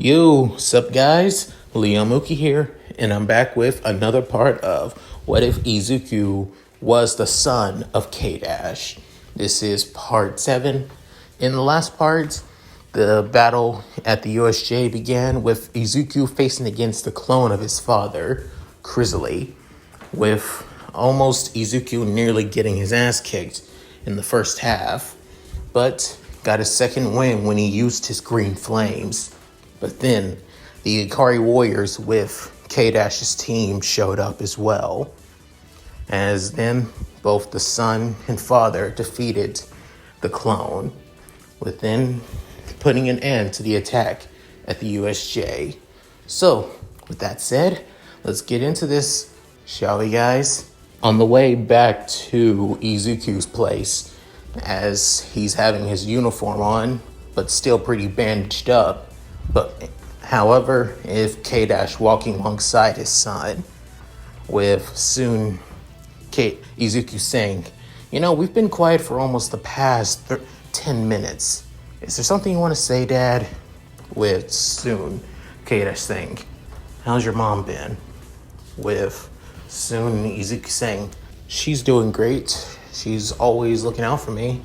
Yo, sup guys? Leo Mookie here, and I'm back with another part of What If Izuku Was the Son of K-Dash? This is part 7. In the last part, the battle at the USJ began with Izuku facing against the clone of his father, Chrysalie, with almost Izuku nearly getting his ass kicked in the first half, but got a second win when he used his green flames. But then the Ikari Warriors with K-Dash's team showed up as well, as then both the son and father defeated the clone, with then putting an end to the attack at the USJ. So, with that said, let's get into this, shall we guys? On the way back to Izuku's place, as he's having his uniform on, but still pretty bandaged up, but however, if K-Dash walking alongside his son, with soon Izuku saying, we've been quiet for almost the past 10 minutes. Is there something you want to say, Dad? With soon K-Dash saying, how's your mom been? With soon Izuku saying, she's doing great. She's always looking out for me.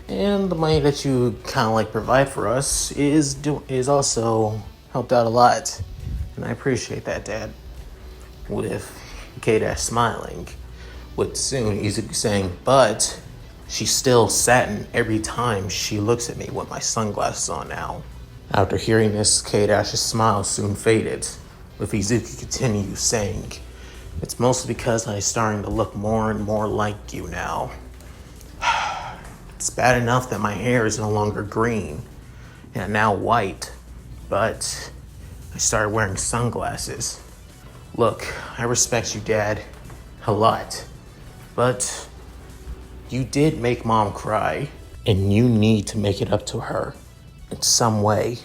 And the money that you kind of provide for us is also helped out a lot. And I appreciate that, Dad. With K-Dash smiling. With soon Izuku saying, but she's still saddened every time she looks at me with my sunglasses on now. After hearing this, K-Dash's smile soon faded. With Izuku continues saying, it's mostly because I'm starting to look more and more like you now. It's bad enough that my hair is no longer green and now white, but I started wearing sunglasses. Look, I respect you, Dad, a lot, but you did make Mom cry, and you need to make it up to her in some way.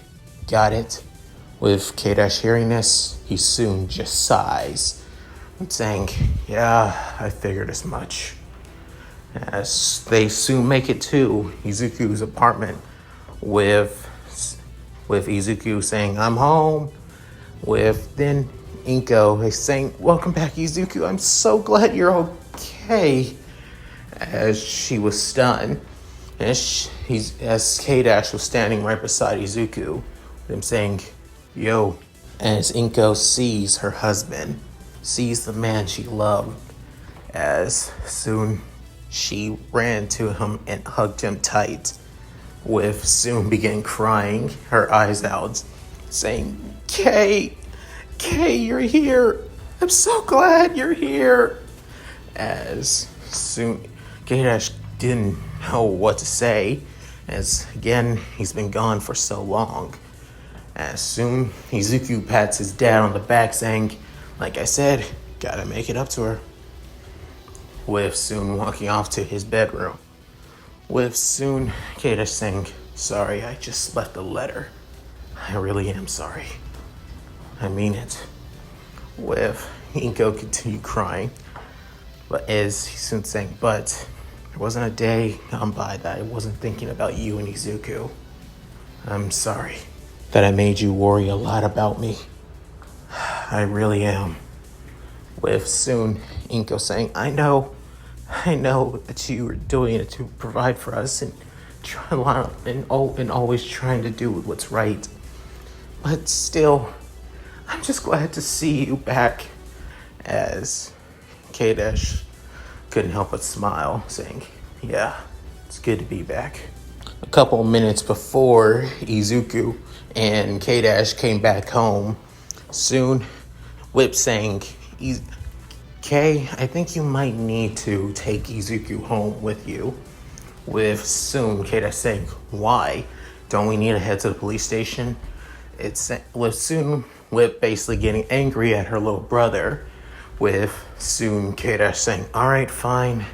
Got it? With K-Dash hearing this, he soon just sighs and saying, yeah, I figured as much. As they soon make it to Izuku's apartment with Izuku saying, I'm home. With then Inko is saying, welcome back, Izuku. I'm so glad you're okay. As she was stunned. As K-Dash was standing right beside Izuku. With him saying, yo. As Inko sees her husband, sees the man she loved, as soon she ran to him and hugged him tight, with soon began crying her eyes out, saying, Kay, you're here. I'm so glad you're here. As soon K-Dash didn't know what to say, as again, he's been gone for so long. As soon Izuku pats his dad on the back saying, like I said, gotta make it up to her. With soon walking off to his bedroom. With soon K-Dash saying, sorry, I just left a letter. I really am sorry. I mean it. With Inko continued crying, but as he's soon saying, but there wasn't a day gone by that I wasn't thinking about you and Izuku. I'm sorry that I made you worry a lot about me. I really am. With soon Inko saying, I know that you were doing it to provide for us and always trying to do what's right. But still, I'm just glad to see you back. As K-Dash couldn't help but smile, saying, yeah, it's good to be back. A couple minutes before Izuku and K-Dash came back home, soon Whip saying, Kay, I think you might need to take Izuku home with you. With soon K-Dash saying, why? Don't we need to head to the police station? It's with soon Whip basically getting angry at her little brother. With soon K-Dash saying, all right, fine.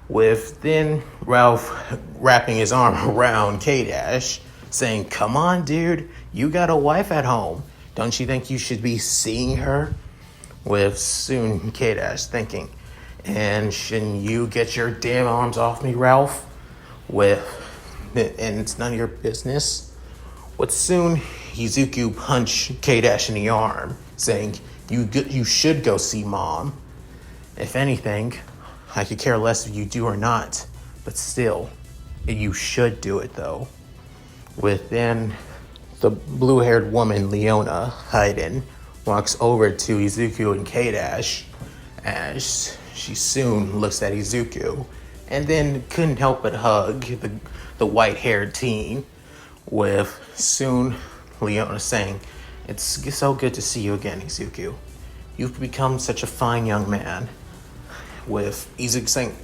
With then Ralph wrapping his arm around K-Dash saying, come on, dude, you got a wife at home. Don't you think you should be seeing her? With soon K-Dash thinking, and shouldn't you get your damn arms off me, Ralph? And it's none of your business. With soon Izuku punched K-Dash in the arm, saying, you should go see Mom. If anything, I could care less if you do or not, but still, you should do it though. Within the blue-haired woman, Leona Hayden, walks over to Izuku and K-Dash as she soon looks at Izuku and then couldn't help but hug the white-haired teen, with soon Leona saying, "It's so good to see you again, Izuku. You've become such a fine young man." With Izuku saying,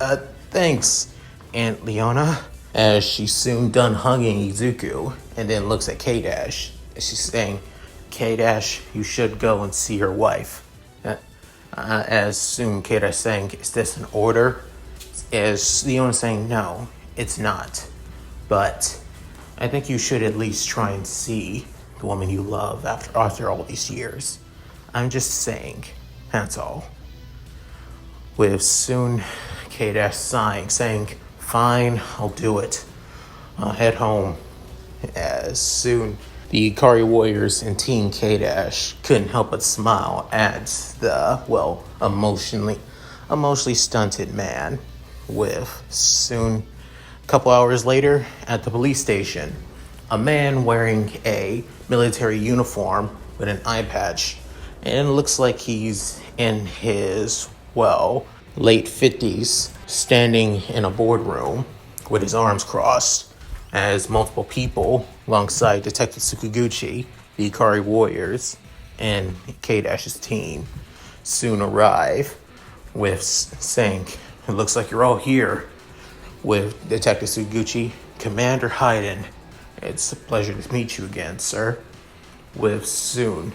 thanks, Aunt Leona, as she's soon done hugging Izuku and then looks at K-Dash as she's saying, "K-Dash, you should go and see your wife." As soon K-Dash saying, "Is this an order?" As Leona saying, "No, it's not. But I think you should at least try and see the woman you love after all these years. I'm just saying, that's all." With soon K-Dash sighing, saying, "Fine, I'll do it. I'll head home." As soon the Ikari Warriors and Team K-Dash couldn't help but smile at the, emotionally stunted man. With soon, a couple hours later, at the police station, a man wearing a military uniform with an eye patch, and looks like he's in his, late 50s, standing in a boardroom with his arms crossed, as multiple people alongside Detective Tsukuguchi, the Ikari Warriors, and K-Dash's team soon arrive, with saying, "It looks like you're all here." With Detective Tsukuguchi, "Commander Hayden, it's a pleasure to meet you again, sir." With soon,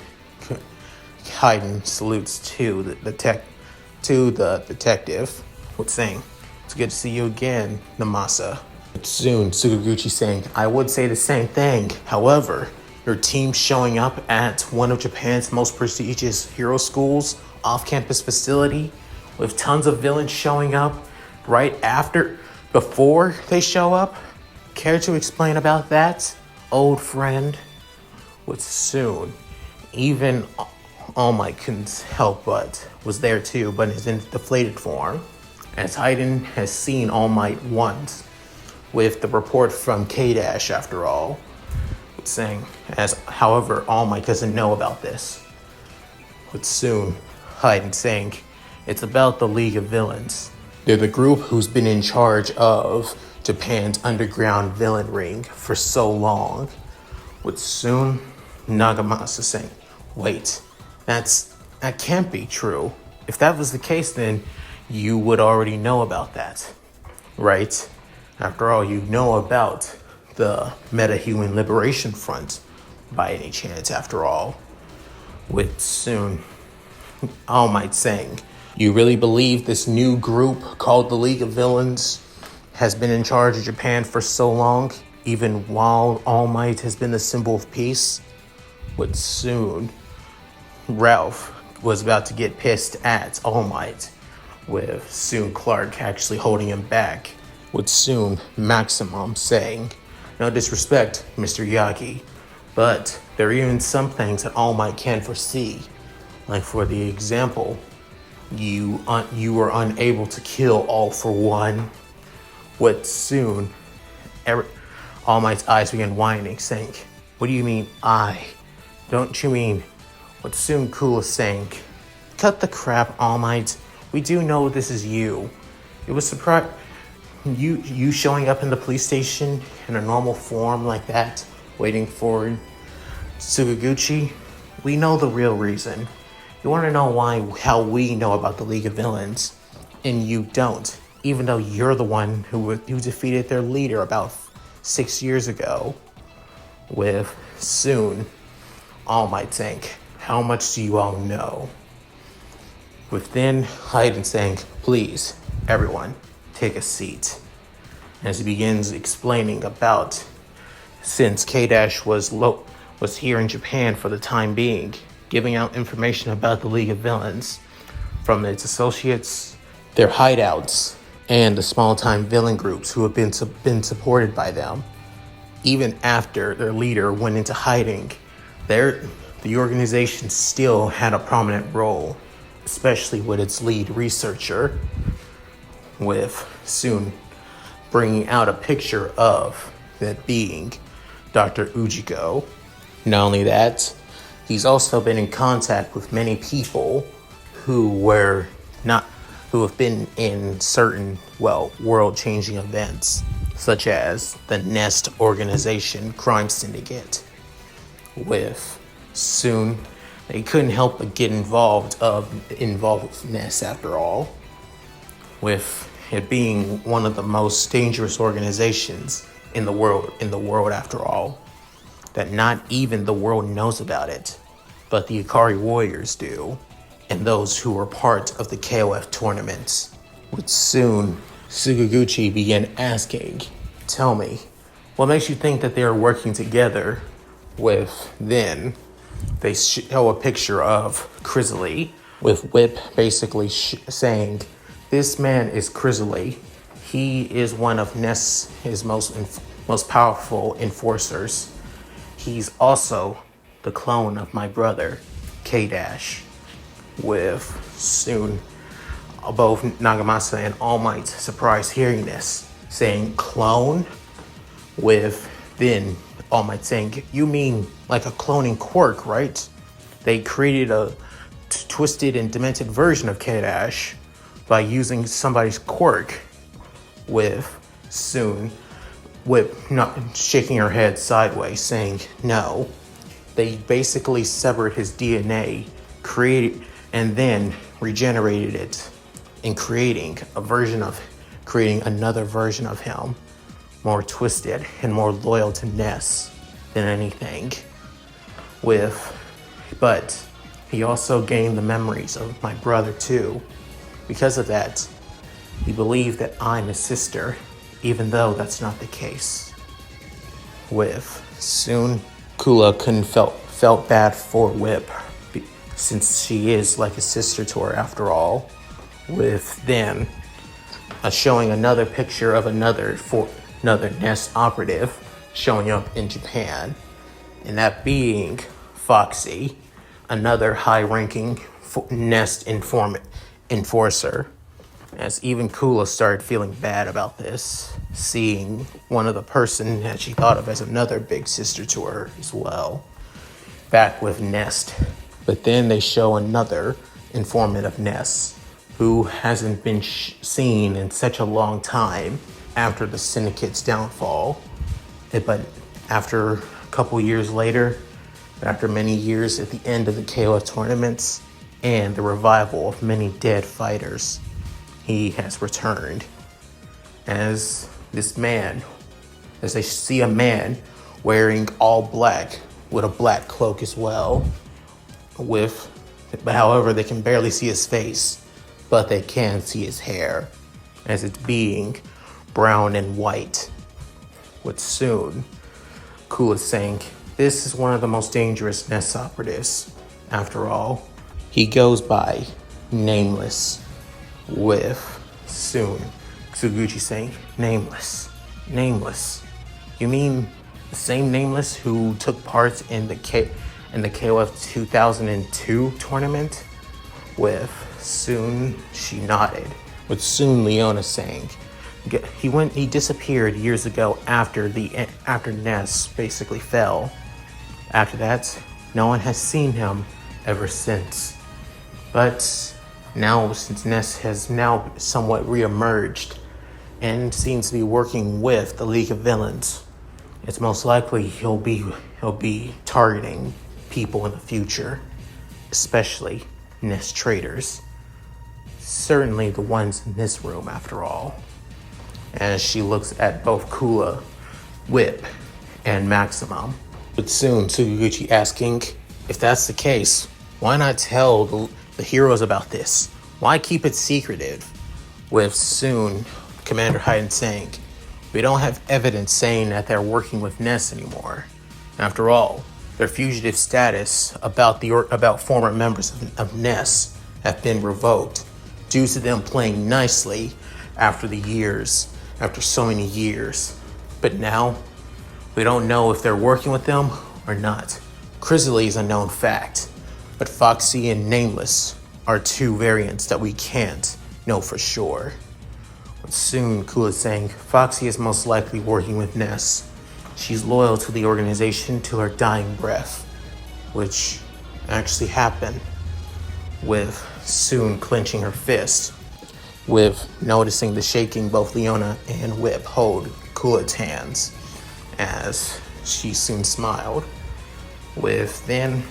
Hayden salutes to the detective, with saying, "It's good to see you again, Namasa." Soon, Tsukuguchi saying, "I would say the same thing. However, your team showing up at one of Japan's most prestigious hero schools off-campus facility, with tons of villains showing up before they show up. Care to explain about that, old friend?" With soon, even All Might couldn't help but was there too, but is in deflated form, as Hayden has seen All Might once, with the report from K-Dash after all, saying, however, All Might doesn't know about this. But soon, Hayden saying, "It's about the League of Villains. They're the group who's been in charge of Japan's underground villain ring for so long." With soon, Nagamasa saying, "Wait, that can't be true. If that was the case, then you would already know about that, right? After all, you know about the Meta-Human Liberation Front by any chance, after all." With soon, All Might saying, "You really believe this new group called the League of Villains has been in charge of Japan for so long, even while All Might has been the symbol of peace?" With soon, Ralph was about to get pissed at All Might, with soon Clark actually holding him back. With soon Maximum saying, "No disrespect, Mr. Yagi, but there are even some things that All Might can't foresee. Like for the example, you were unable to kill All for One." With soon, All Might's eyes began whining, saying, "What do you mean I? Don't you mean?" With soon Kula saying, "Cut the crap, All Might. We do know this is you. It was surprise you showing up in the police station in a normal form like that, waiting for Tsukuguchi. We know the real reason. You want to know how we know about the League of Villains, and you don't, even though you're the one who defeated their leader about 6 years ago." With soon, All Might saying, "How much do you all know?" With then Hayden saying, "Please, everyone, take a seat." As he begins explaining about, since K-Dash was here in Japan for the time being, giving out information about the League of Villains from its associates, their hideouts, and the small-time villain groups who have been supported by them, even after their leader went into hiding The organization still had a prominent role, especially with its lead researcher, with soon bringing out a picture of that being Dr. Ujiko. Not only that, he's also been in contact with many people who have been in certain, world-changing events, such as the Nest Organization Crime Syndicate. With soon, they couldn't help but get involved with Nest after all, with it being one of the most dangerous organizations in the world after all, that not even the world knows about it, but the Ikari Warriors do, and those who were part of the KOF tournaments. Would soon, Suguguchi began asking, "Tell me, what makes you think that they are working together?" Then they show a picture of Chrysalie, with Whip basically saying, "This man is Chrysalie. He is one of his most powerful enforcers. He's also the clone of my brother, K-Dash." With soon both Nagamasa and All Might surprised hearing this, saying clone, with then All Might saying, "You mean like a cloning quirk, right? They created a twisted and demented version of K-Dash by using somebody's quirk." With soon Whip not shaking her head sideways, saying, "No, they basically severed his DNA, created and then regenerated it in creating another version of him, more twisted and more loyal to Ness than anything. But he also gained the memories of my brother too. Because of that, he believed that I'm his sister, even though that's not the case." Soon Kula felt bad for Whip, since she is like a sister to her after all. Then showing another picture of another Nest operative showing up in Japan, and that being Foxy, another high-ranking Nest enforcer. As even Kula started feeling bad about this, seeing one of the person that she thought of as another big sister to her as well, back with Nest. But then they show another informant of Ness, who hasn't been seen in such a long time after the Syndicate's downfall. But after a couple years later, after many years at the end of the KOF tournaments and the revival of many dead fighters, he has returned as they see a man wearing all black with a black cloak as well. However, they can barely see his face, but they can see his hair, as it's being brown and white. Soon, Kula saying, "This is one of the most dangerous Nest operatives, after all. He goes by Nameless." Soon, Suguchi saying, Nameless. You mean the same Nameless who took part in the KOF 2002 tournament?" Soon, she nodded. Soon, Leona saying, he disappeared years ago after Ness basically fell. After that, no one has seen him ever since. But now, since Ness has now somewhat reemerged and seems to be working with the League of Villains, it's most likely he'll be targeting people in the future, especially Ness traitors. Certainly the ones in this room, after all. As she looks at both Kula, Whip, and Maximum. But soon, Suguguchi asking, "If that's the case, why not tell the heroes about this? Why keep it secretive?" Soon, Commander Hayden saying, "We don't have evidence saying that they're working with Ness anymore. After all, their fugitive status about former members of Ness have been revoked due to them playing nicely after so many years. But now, we don't know if they're working with them or not. Grizzly is a known fact, but Foxy and Nameless are two variants that we can't know for sure. But soon, Kula is saying Foxy is most likely working with Ness. She's loyal to the organization till her dying breath, which actually happened, with Soon clenching her fist, with noticing the shaking both Leona and Whip hold Kula's hands, as she soon smiled, with then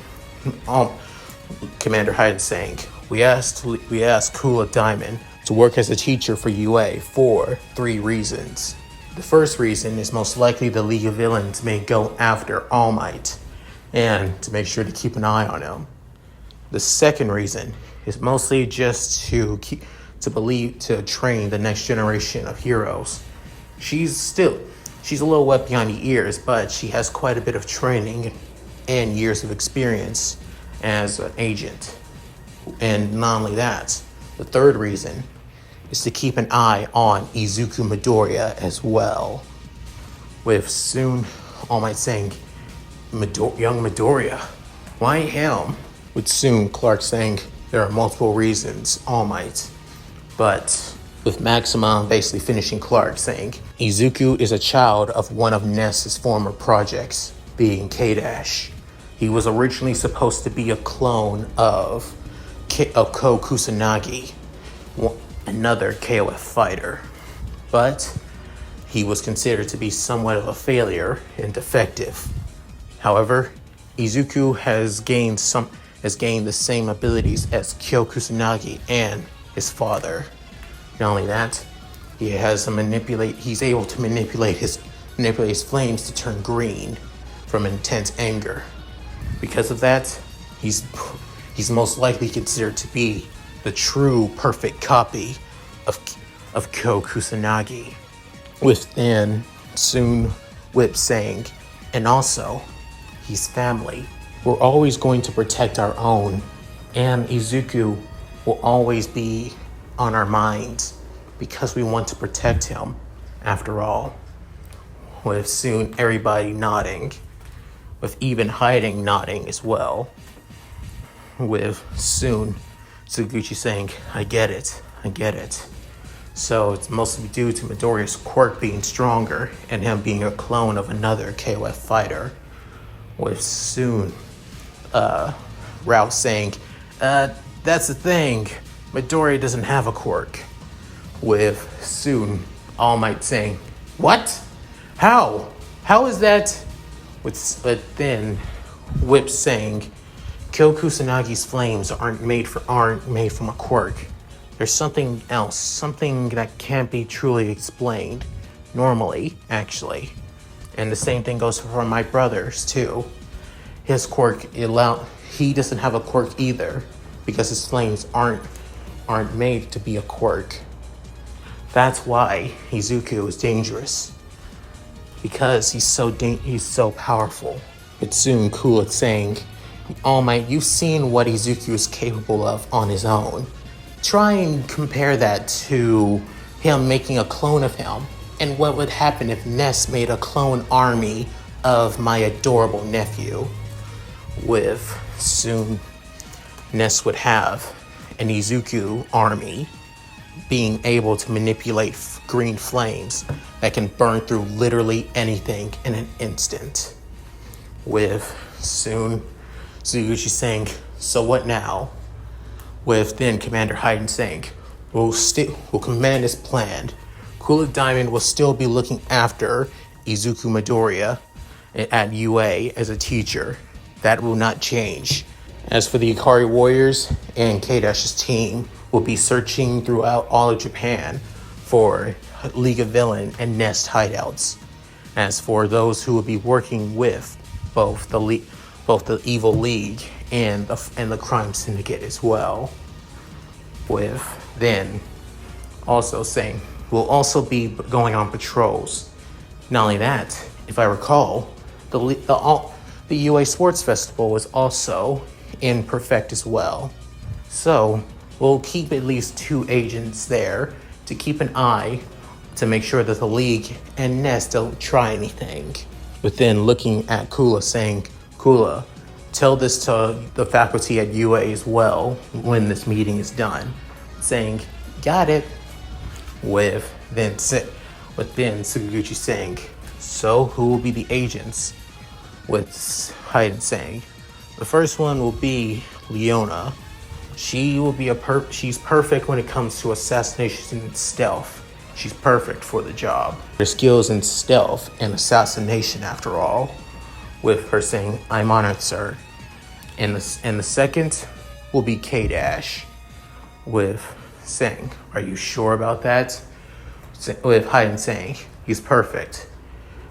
Commander Hyde saying, we asked Kula Diamond to work as a teacher for UA for 3 reasons. The first reason is most likely the League of Villains may go after All Might, and to make sure to keep an eye on him. The second reason is mostly just to train the next generation of heroes. She's a little wet behind the ears, but she has quite a bit of training and years of experience as an agent. And not only that, the third reason is to keep an eye on Izuku Midoriya as well. With soon All Might saying, young Midoriya, why him? With soon Clark saying there are multiple reasons, All Might. But with Maximum basically finishing Clark saying, Izuku is a child of one of Ness's former projects, being K-Dash. He was originally supposed to be a clone of Ko Kusanagi, another KOF fighter, but he was considered to be somewhat of a failure and defective. However, Izuku has gained the same abilities as Kyo Kusanagi and his father. Not only that, he's able to manipulate his flames to turn green from intense anger. Because of that, he's most likely considered to be the true perfect copy of Kyo Kusanagi. With then soon Whip saying, and also, he's family. We're always going to protect our own, and Izuku will always be on our minds because we want to protect him, after all. With soon everybody nodding, with even hiding nodding as well. With soon Tsuguchi saying, I get it. So it's mostly due to Midoriya's quirk being stronger and him being a clone of another KOF fighter. With soon Ralph saying, that's the thing, Midoriya doesn't have a quirk. With soon All Might saying, what? How is that? But then Whip saying, Kyo Kusanagi's flames aren't made from a quirk. There's something else, something that can't be truly explained normally, actually. And the same thing goes for my brothers too. His quirk, he doesn't have a quirk either, because his flames aren't made to be a quirk. That's why Izuku is dangerous, because he's so powerful. But soon Kula saying, All Might, you've seen what Izuku is capable of on his own. Try and compare that to him making a clone of him, and what would happen if Ness made a clone army of my adorable nephew. With soon Ness would have an Izuku army being able to manipulate green flames that can burn through literally anything in an instant. With soon Tsuguchi saying, so what now? With then Commander Hyden saying, we'll command as planned. Kula Diamond will still be looking after Izuku Midoriya at UA as a teacher. That will not change. As for the Ikari Warriors and K-Dash's team, will be searching throughout all of Japan for League of Villain and Nest hideouts. As for those who will be working with both the Evil League and the Crime Syndicate as well. With then also saying, we'll also be going on patrols. Not only that, if I recall, the UA Sports Festival was also in Perfect as well. So we'll keep at least 2 agents there to keep an eye to make sure that the League and Nest don't try anything. But then looking at Kula saying, Kula, tell this to the faculty at UA as well when this meeting is done, saying, got it, with then Suguchi saying, so who will be the agents? With Hayden saying, the first one will be Leona. She will be she's perfect when it comes to assassination and stealth. She's perfect for the job. Her skills in stealth and assassination, after all. With her saying, I'm honored, sir. And the second will be K-Dash. With saying, are you sure about that? With Hayden saying, he's perfect.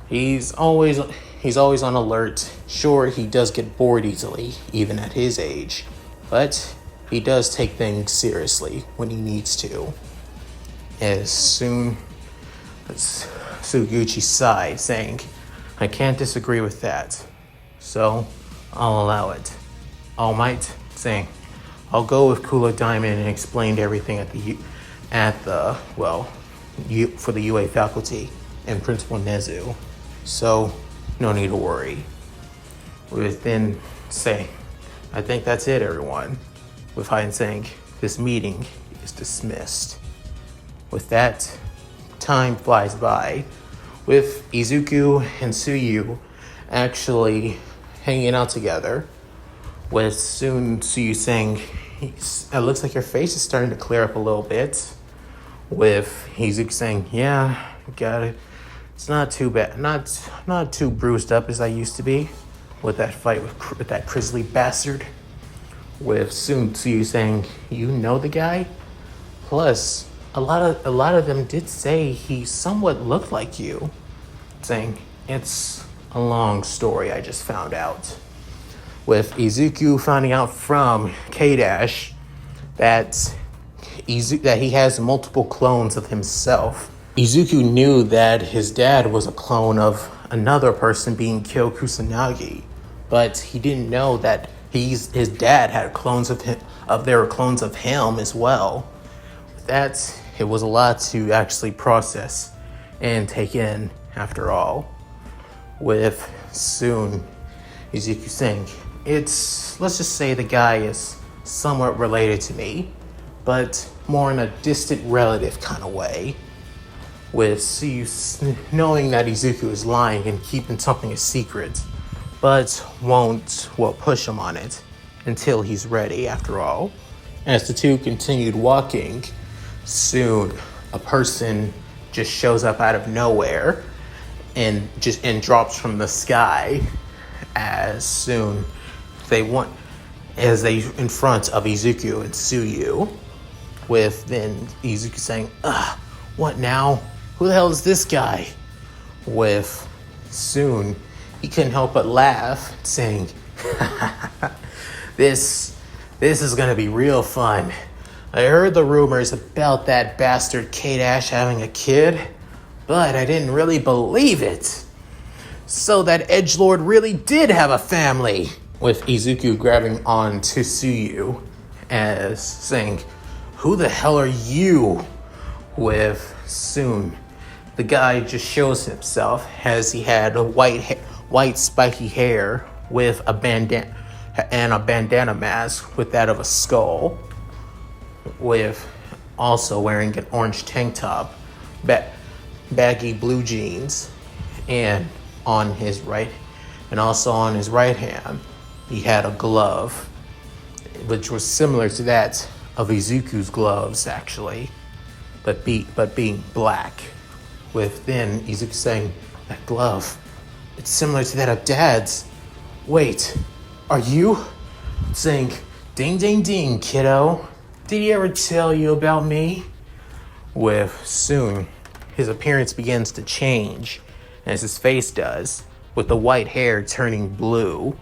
He's always on alert. Sure, he does get bored easily, even at his age. But he does take things seriously when he needs to. As soon as Suguchi sighed, saying, I can't disagree with that. So, I'll allow it. All Might, saying, I'll go with Kula Diamond and explained everything for the UA faculty and Principal Nezu. So, no need to worry. With then saying, I think that's it, everyone. With Hayden saying, this meeting is dismissed. With that, time flies by, with Izuku and Tsuyu actually hanging out together, with soon Tsuyu saying, it looks like your face is starting to clear up a little bit, with Izuku saying, yeah, got it. It's not too bad, not too bruised up as I used to be, with that fight with that Grizzly bastard. With soon Tsuyu saying, you know the guy? Plus, a lot of them did say he somewhat looked like you. Saying, it's a long story I just found out. With Izuku finding out from K-Dash that he has multiple clones of himself. Izuku knew that his dad was a clone of another person being Kyo Kusanagi, but he didn't know that his dad had clones of him. There were clones of him as well. With that, it was a lot to actually process and take in after all. With soon Izuku saying, let's just say the guy is somewhat related to me, but more in a distant relative kind of way. With Tsuyu knowing that Izuku is lying and keeping something a secret, but won't push him on it until he's ready after all. As the two continued walking, soon a person just shows up out of nowhere and drops from the sky. As soon as they in front of Izuku and Tsuyu, with then Izuku saying, what now? Who the hell is this guy? With soon he couldn't help but laugh, saying, this is gonna be real fun. I heard the rumors about that bastard K-Dash having a kid, but I didn't really believe it. So that edgelord really did have a family. With Izuku grabbing on to Tsuyu as saying, who the hell are you? With soon the guy just shows himself as he had a white spiky hair with a bandana and a bandana mask with that of a skull, with also wearing an orange tank top, baggy blue jeans, and on his right hand he had a glove which was similar to that of Izuku's gloves actually, but being black. With then Izuku saying, that glove, it's similar to that of Dad's. Wait, are you? Saying, ding ding ding, kiddo. Did he ever tell you about me? With soon his appearance begins to change as his face does, with the white hair turning blue,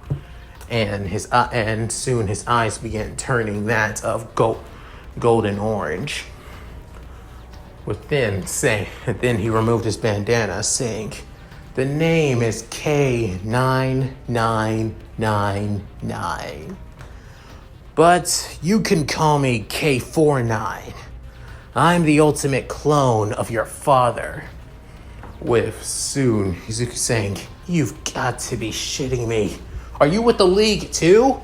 and soon his eyes begin turning that of golden orange. Then he removed his bandana, saying, the name is K9999. But you can call me K49. I'm the ultimate clone of your father. With soon Izuku saying, you've got to be shitting me. Are you with the League too?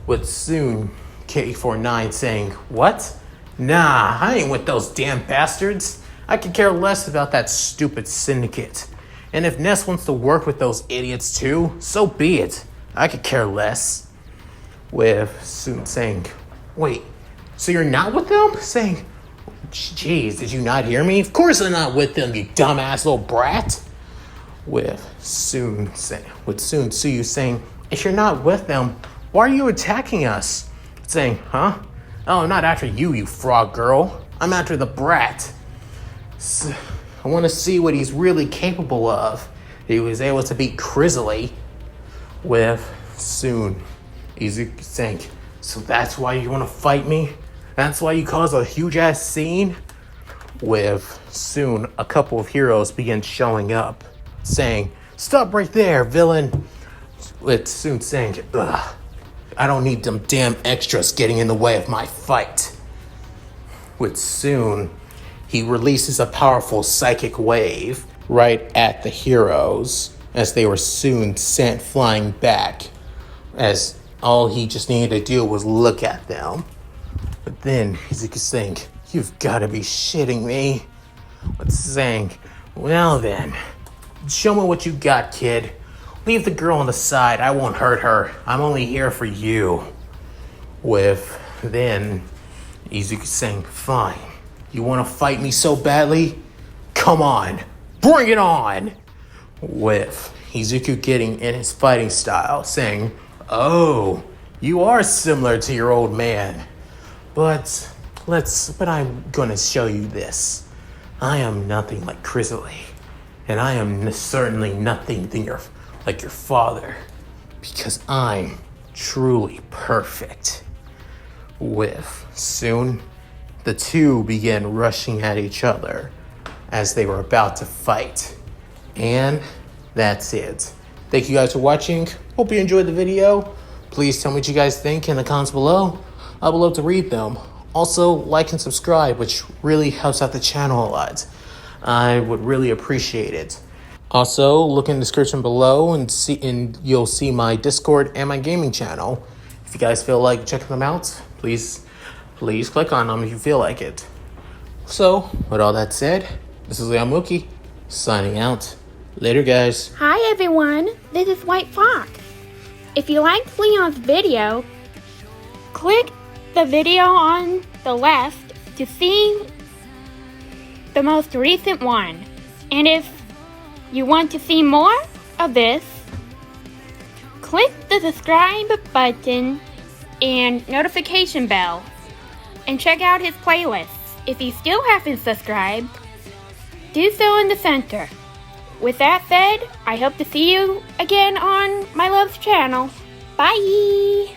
With soon K49 saying, what? Nah, I ain't with those damn bastards. I could care less about that stupid syndicate. And if Ness wants to work with those idiots too, so be it. I could care less. With soon saying, wait, so you're not with them? Saying, jeez, did you not hear me? Of course I'm not with them, you dumbass little brat. With soon Suyu saying, if you're not with them, why are you attacking us? Saying, huh? Oh, I'm not after you, you frog girl. I'm after the brat. So, I want to see what he's really capable of. He was able to beat Crizzly. With soon Izuku saying, so that's why you want to fight me? That's why you cause a huge ass scene? With soon a couple of heroes begin showing up, saying, stop right there, villain. With soon saying, ugh, I don't need them damn extras getting in the way of my fight. With soon, he releases a powerful psychic wave right at the heroes as they were soon sent flying back, as all he just needed to do was look at them. But then Izuku saying, you've got to be shitting me. With saying, well then, show me what you got, kid. Leave the girl on the side. I won't hurt her. I'm only here for you. With then Izuku saying, fine. You want to fight me so badly? Come on. Bring it on. With Izuku getting in his fighting style, saying, oh, you are similar to your old man. But I'm gonna show you this. I am nothing like Crizzly. And I am certainly nothing like your father, because I'm truly perfect. With soon, the two began rushing at each other as they were about to fight. And that's it. Thank you guys for watching. Hope you enjoyed the video. Please tell me what you guys think in the comments below. I would love to read them. Also, like and subscribe, which really helps out the channel a lot. I would really appreciate it. Also, look in the description below and you'll see my Discord and my gaming channel. If you guys feel like checking them out, please click on them if you feel like it. So, with all that said, this is Leon signing out. Later, guys. Hi everyone, this is White Fox. If you liked Leon's video, click the video on the left to see the most recent one. And if you want to see more of this, click the subscribe button and notification bell and check out his playlists. If you still haven't subscribed, do so in the center. With that said, I hope to see you again on my love's channel. Bye!